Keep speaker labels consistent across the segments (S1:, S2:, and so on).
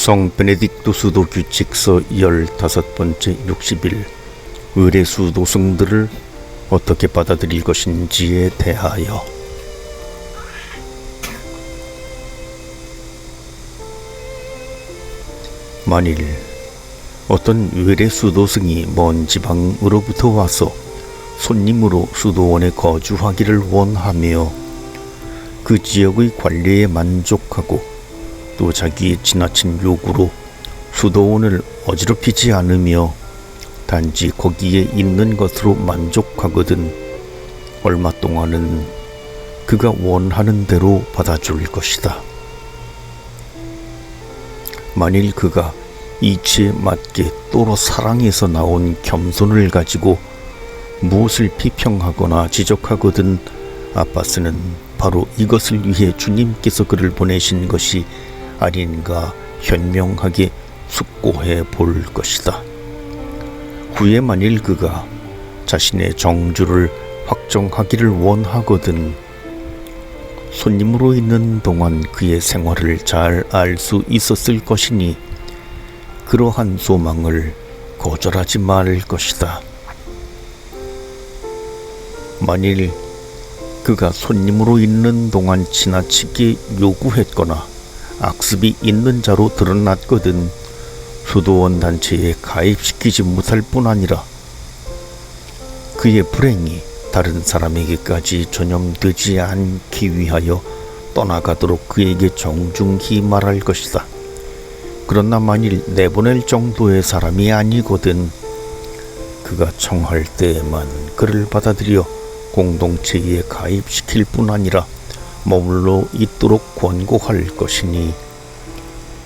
S1: 성 베네딕토 수도 규칙서 15번째 60일 의례 수도승들을 어떻게 받아들일 것인지에 대하여. 만일 어떤 의례 수도승이 먼 지방으로부터 와서 손님으로 수도원에 거주하기를 원하며 그 지역의 관리에 만족하고 또 자기의 지나친 요구로 수도원을 어지럽히지 않으며 단지 거기에 있는 것으로 만족하거든 얼마 동안은 그가 원하는 대로 받아줄 것이다. 만일 그가 이치에 맞게 또로 사랑에서 나온 겸손을 가지고 무엇을 비평하거나 지적하거든 아빠스는 바로 이것을 위해 주님께서 그를 보내신 것이 아닌가 현명하게 숙고해 볼 것이다. 후에 만일 그가 자신의 정주를 확정하기를 원하거든 손님으로 있는 동안 그의 생활을 잘 알 수 있었을 것이니 그러한 소망을 거절하지 말 것이다. 만일 그가 손님으로 있는 동안 지나치게 요구했거나 악습이 있는 자로 드러났거든 수도원 단체에 가입시키지 못할 뿐 아니라 그의 불행이 다른 사람에게까지 전염되지 않기 위하여 떠나가도록 그에게 정중히 말할 것이다. 그러나 만일 내보낼 정도의 사람이 아니거든 그가 청할 때에만 그를 받아들여 공동체에 가입시킬 뿐 아니라 머물러 있도록 권고할 것이니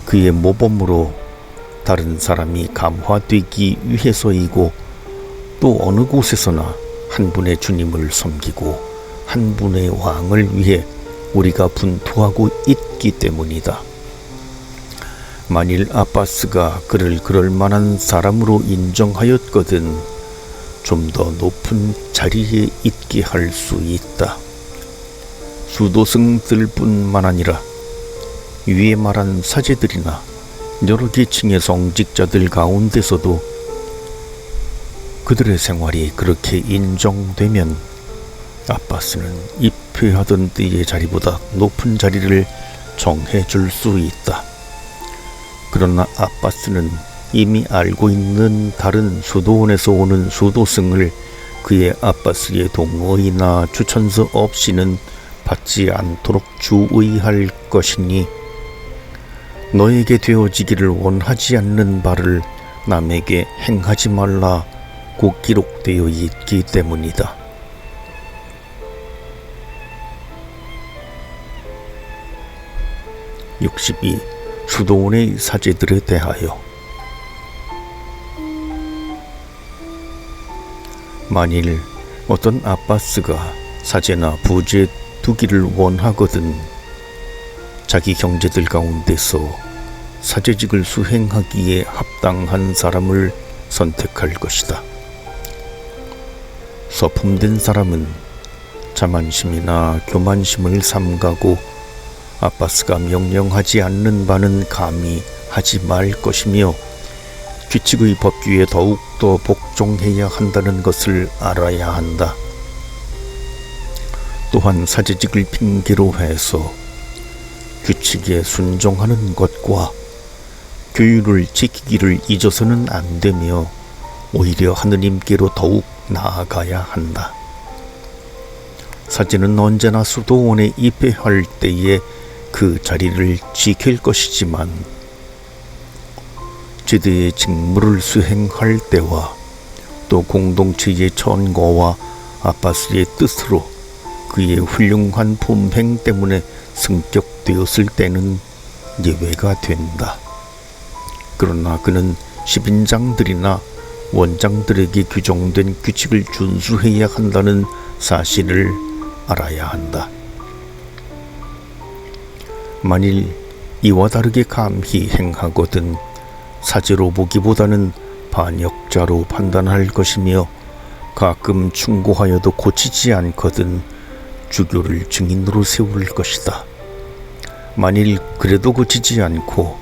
S1: 그의 모범으로 다른 사람이 감화되기 위해서이고 또 어느 곳에서나 한 분의 주님을 섬기고 한 분의 왕을 위해 우리가 분투하고 있기 때문이다. 만일 아빠스가 그를 그럴 만한 사람으로 인정하였거든 좀 더 높은 자리에 있게 할 수 있다. 수도승들뿐만 아니라 위에 말한 사제들이나 여러 계층의 성직자들 가운데서도 그들의 생활이 그렇게 인정되면 아빠스는 입회하던 때의 자리보다 높은 자리를 정해줄 수 있다. 그러나 아빠스는 이미 알고 있는 다른 수도원에서 오는 수도승을 그의 아빠스의 동의나 추천서 없이는 받지 않도록 주의할 것이니 너에게 되어지기를 원하지 않는 바를 남에게 행하지 말라고 기록되어 있기 때문이다. 62. 수도원의 사제들에 대하여. 만일 어떤 아빠스가 사제나 부제 두기를 원하거든 자기 형제들 가운데서 사제직을 수행하기에 합당한 사람을 선택할 것이다. 서품된 사람은 자만심이나 교만심을 삼가고 아빠스가 명령하지 않는 바는 감히 하지 말 것이며 규칙의 법규에 더욱더 복종해야 한다는 것을 알아야 한다. 또한 사제직을 핑계로 해서 규칙에 순종하는 것과 규율을 지키기를 잊어서는 안 되며 오히려 하느님께로 더욱 나아가야 한다. 사제는 언제나 수도원에 입회할 때에 그 자리를 지킬 것이지만 제대의 직무를 수행할 때와 또 공동체의 천거와 아빠스의 뜻으로 그의 훌륭한 품행 때문에 승격되었을 때는 예외가 된다. 그러나 그는 십인장들이나 원장들에게 규정된 규칙을 준수해야 한다는 사실을 알아야 한다. 만일 이와 다르게 감히 행하거든 사제로 보기보다는 반역자로 판단할 것이며 가끔 충고하여도 고치지 않거든 주교를 증인으로 세울 것이다. 만일 그래도 고치지 않고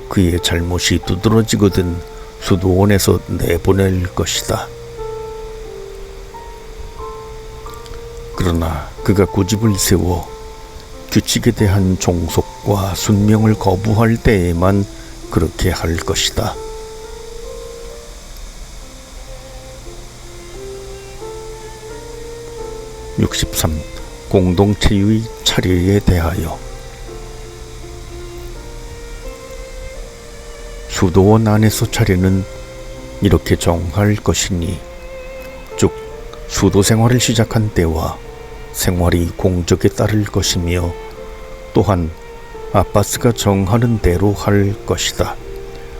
S1: 그의 잘못이 두드러지거든 수도원에서 내보낼 것이다. 그러나 그가 고집을 세워 규칙에 대한 종속과 순명을 거부할 때에만 그렇게 할 것이다. 63. 공동체의 차례에 대하여. 수도원 안에서 차례는 이렇게 정할 것이니, 즉 수도 생활을 시작한 때와 생활이 공적에 따를 것이며, 또한 아빠스가 정하는 대로 할 것이다.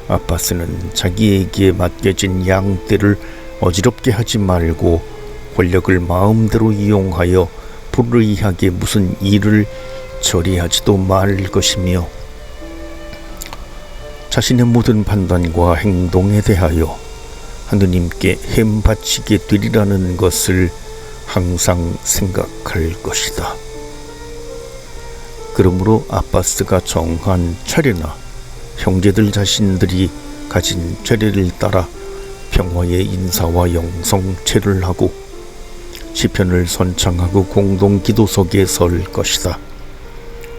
S1: 아빠스는 자기에게 맡겨진 양떼를 어지럽게 하지 말고 권력을 마음대로 이용하여 불의하게 무슨 일을 처리하지도 말 것이며, 자신의 모든 판단과 행동에 대하여 하느님께 햄 바치게 되리라는 것을 항상 생각할 것이다. 그러므로 아빠스가 정한 차례나 형제들 자신들이 가진 차례를 따라 평화의 인사와 영성체를 하고 시편을 선창하고 공동 기도석에 설 것이다.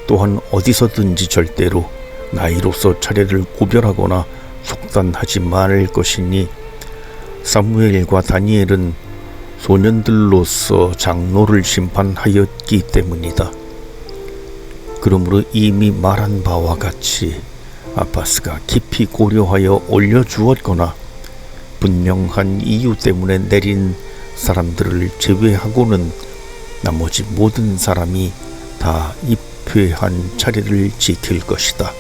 S1: 또한 어디서든지 절대로 나이로서 차례를 구별하거나 속단하지 말 것이니, 사무엘과 다니엘은 소년들로서 장로를 심판하였기 때문이다. 그러므로 이미 말한 바와 같이 아빠스가 깊이 고려하여 올려주었거나 분명한 이유 때문에 내린 사람들을 제외하고는 나머지 모든 사람이 다 입회한 차례를 지킬 것이다.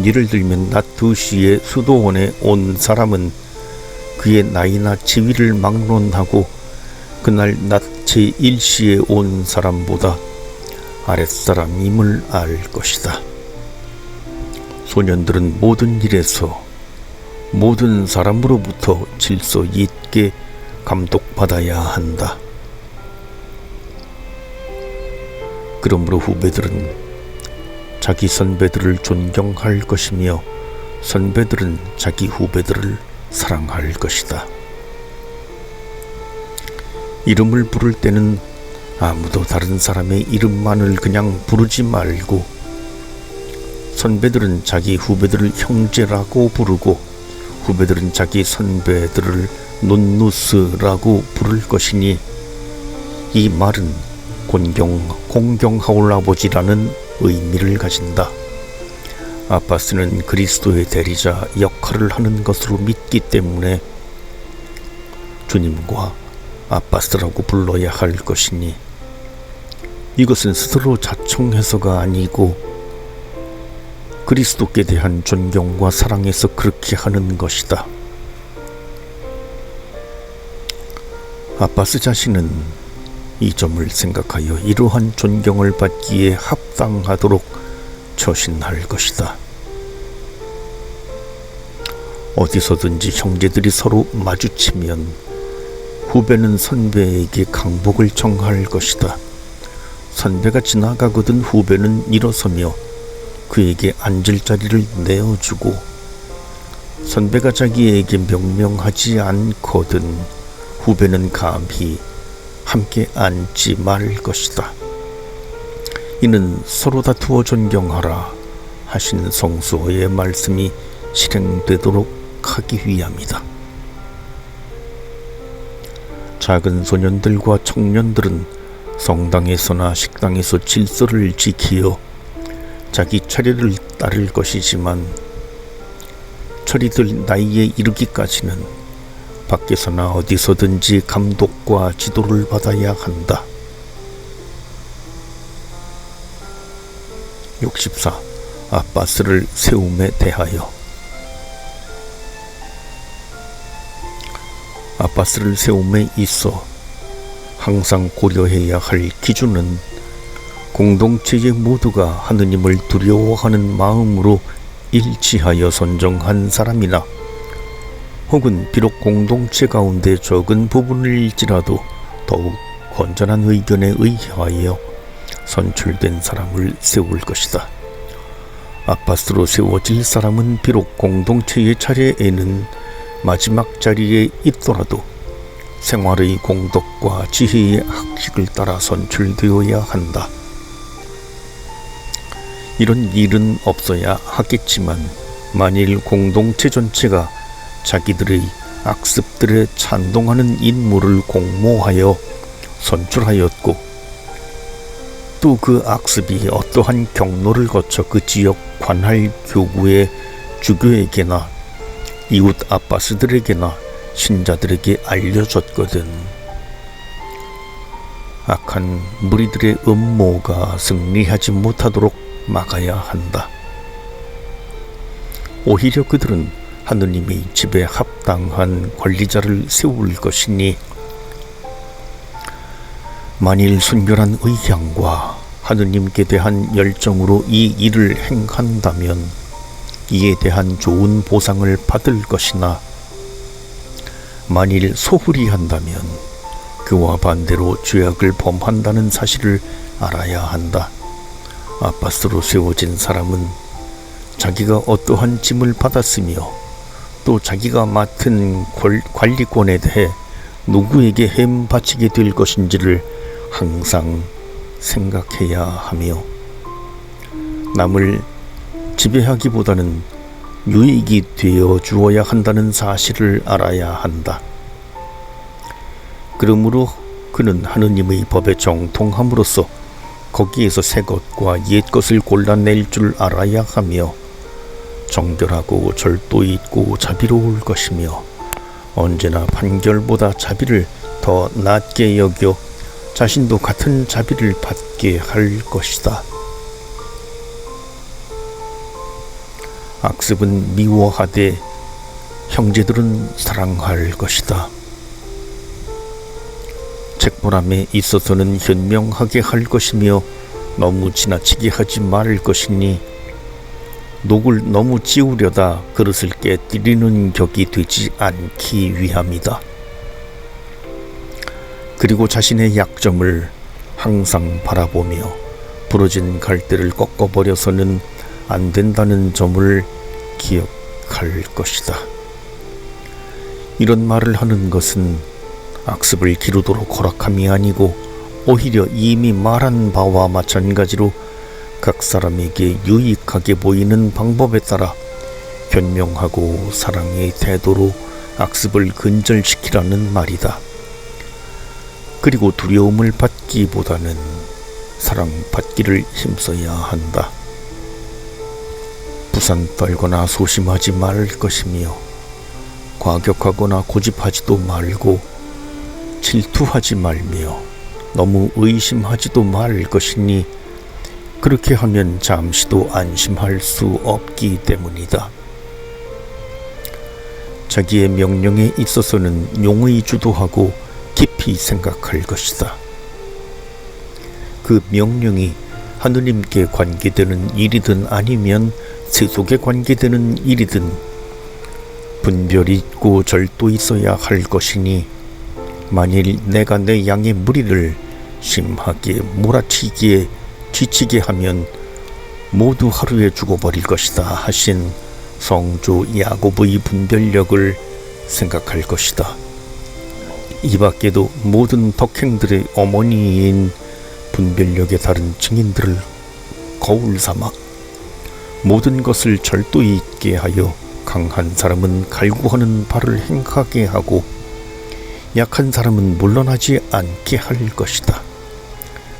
S1: 예를 들면 낮 2시에 수도원에 온 사람은 그의 나이나 지위를 막론하고 그날 낮 제1시에 온 사람보다 아랫사람임을 알 것이다. 소년들은 모든 일에서 모든 사람으로부터 질서 있게 감독받아야 한다. 그러므로 후배들은 자기 선배들을 존경할 것이며 선배들은 자기 후배들을 사랑할 것이다. 이름을 부를 때는 아무도 다른 사람의 이름만을 그냥 부르지 말고, 선배들은 자기 후배들을 형제라고 부르고 후배들은 자기 선배들을 논누스라고 부를 것이니, 이 말은 공경하올 아버지라는 의미를 가진다. 아빠스는 그리스도의 대리자 역할을 하는 것으로 믿기 때문에 주님과 아빠스라고 불러야 할 것이니, 이것은 스스로 자청해서가 아니고 그리스도께 대한 존경과 사랑에서 그렇게 하는 것이다. 아빠스 자신은 이 점을 생각하여 이러한 존경을 받기에 합당하도록 처신할 것이다. 어디서든지 형제들이 서로 마주치면 후배는 선배에게 강복을 청할 것이다. 선배가 지나가거든 후배는 일어서며 그에게 앉을 자리를 내어주고, 선배가 자기에게 명령하지 않거든 후배는 감히 함께 앉지 말 것이다. 이는 서로 다투어 존경하라 하신 성수어의 말씀이 실행되도록 하기 위함이다. 작은 소년들과 청년들은 성당에서나 식당에서 질서를 지키어 자기 차례를 따를 것이지만, 처리들 나이에 이르기까지는 밖에서나 어디서든지 감독과 지도를 받아야 한다. 64. 아빠스를 세움에 대하여. 아빠스를 세움에 있어 항상 고려해야 할 기준은 공동체의 모두가 하느님을 두려워하는 마음으로 일치하여 선정한 사람이나, 혹은 비록 공동체 가운데 적은 부분일지라도 더욱 건전한 의견에 의하여 선출된 사람을 세울 것이다. 아빠스로 세워질 사람은 비록 공동체의 차례에는 마지막 자리에 있더라도 생활의 공덕과 지혜의 학식을 따라 선출되어야 한다. 이런 일은 없어야 하겠지만 만일 공동체 전체가 자기들의 악습들에 찬동하는 인물을 공모하여 선출하였고 또 그 악습이 어떠한 경로를 거쳐 그 지역 관할 교구의 주교에게나 이웃 아빠스들에게나 신자들에게 알려졌거든. 악한 무리들의 음모가 승리하지 못하도록 막아야 한다. 오히려 그들은 하느님의 집에 합당한 관리자를 세울 것이니 만일 순결한 의향과 하느님께 대한 열정으로 이 일을 행한다면 이에 대한 좋은 보상을 받을 것이나 만일 소홀히 한다면 그와 반대로 죄악을 범한다는 사실을 알아야 한다. 아빠스로 세워진 사람은 자기가 어떠한 짐을 받았으며 또 자기가 맡은 관리권에 대해 누구에게 햄 바치게 될 것인지를 항상 생각해야 하며 남을 지배하기보다는 유익이 되어 주어야 한다는 사실을 알아야 한다. 그러므로 그는 하느님의 법에 정통함으로써 거기에서 새 것과 옛 것을 골라낼 줄 알아야 하며 정결하고 절도 있고 자비로울 것이며 언제나 판결보다 자비를 더 낮게 여겨 자신도 같은 자비를 받게 할 것이다. 악습은 미워하되 형제들은 사랑할 것이다. 책벌함에 있어서는 현명하게 할 것이며 너무 지나치게 하지 말 것이니 녹을 너무 지우려다 그릇을 깨뜨리는 격이 되지 않기 위함이다. 그리고 자신의 약점을 항상 바라보며 부러진 갈대를 꺾어버려서는 안 된다는 점을 기억할 것이다. 이런 말을 하는 것은 악습을 기르도록 허락함이 아니고 오히려 이미 말한 바와 마찬가지로 각 사람에게 유익하게 보이는 방법에 따라 현명하고 사랑의 태도로 악습을 근절시키라는 말이다. 그리고 두려움을 받기보다는 사랑받기를 힘써야 한다. 부산 떨거나 소심하지 말 것이며 과격하거나 고집하지도 말고 질투하지 말며 너무 의심하지도 말 것이니 그렇게 하면 잠시도 안심할 수 없기 때문이다. 자기의 명령에 있어서는 용의 주도하고 깊이 생각할 것이다. 그 명령이 하느님께 관계되는 일이든 아니면 세속에 관계되는 일이든 분별 있고 절도 있어야 할 것이니 만일 내가 내 양의 무리를 심하게 몰아치기에 지치게 하면 모두 하루에 죽어버릴 것이다 하신 성조 야곱의 분별력을 생각할 것이다. 이 밖에도 모든 덕행들의 어머니인 분별력에 다른 증인들을 거울 삼아 모든 것을 절도 있게 하여 강한 사람은 갈구하는 바를 행하게 하고 약한 사람은 물러나지 않게 할 것이다.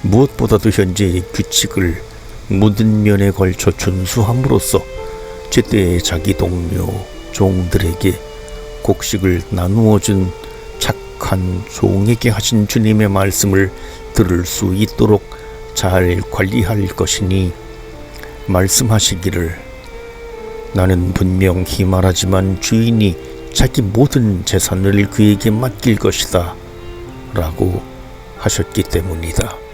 S1: 무엇보다도 현재의 규칙을 모든 면에 걸쳐 준수함으로써 제때에 자기 동료 종들에게 곡식을 나누어준 착한 종에게 하신 주님의 말씀을 들을 수 있도록 잘 관리할 것이니 말씀하시기를 나는 분명히 말하지만 주인이 자기 모든 재산을 그에게 맡길 것이다 라고 하셨기 때문이다.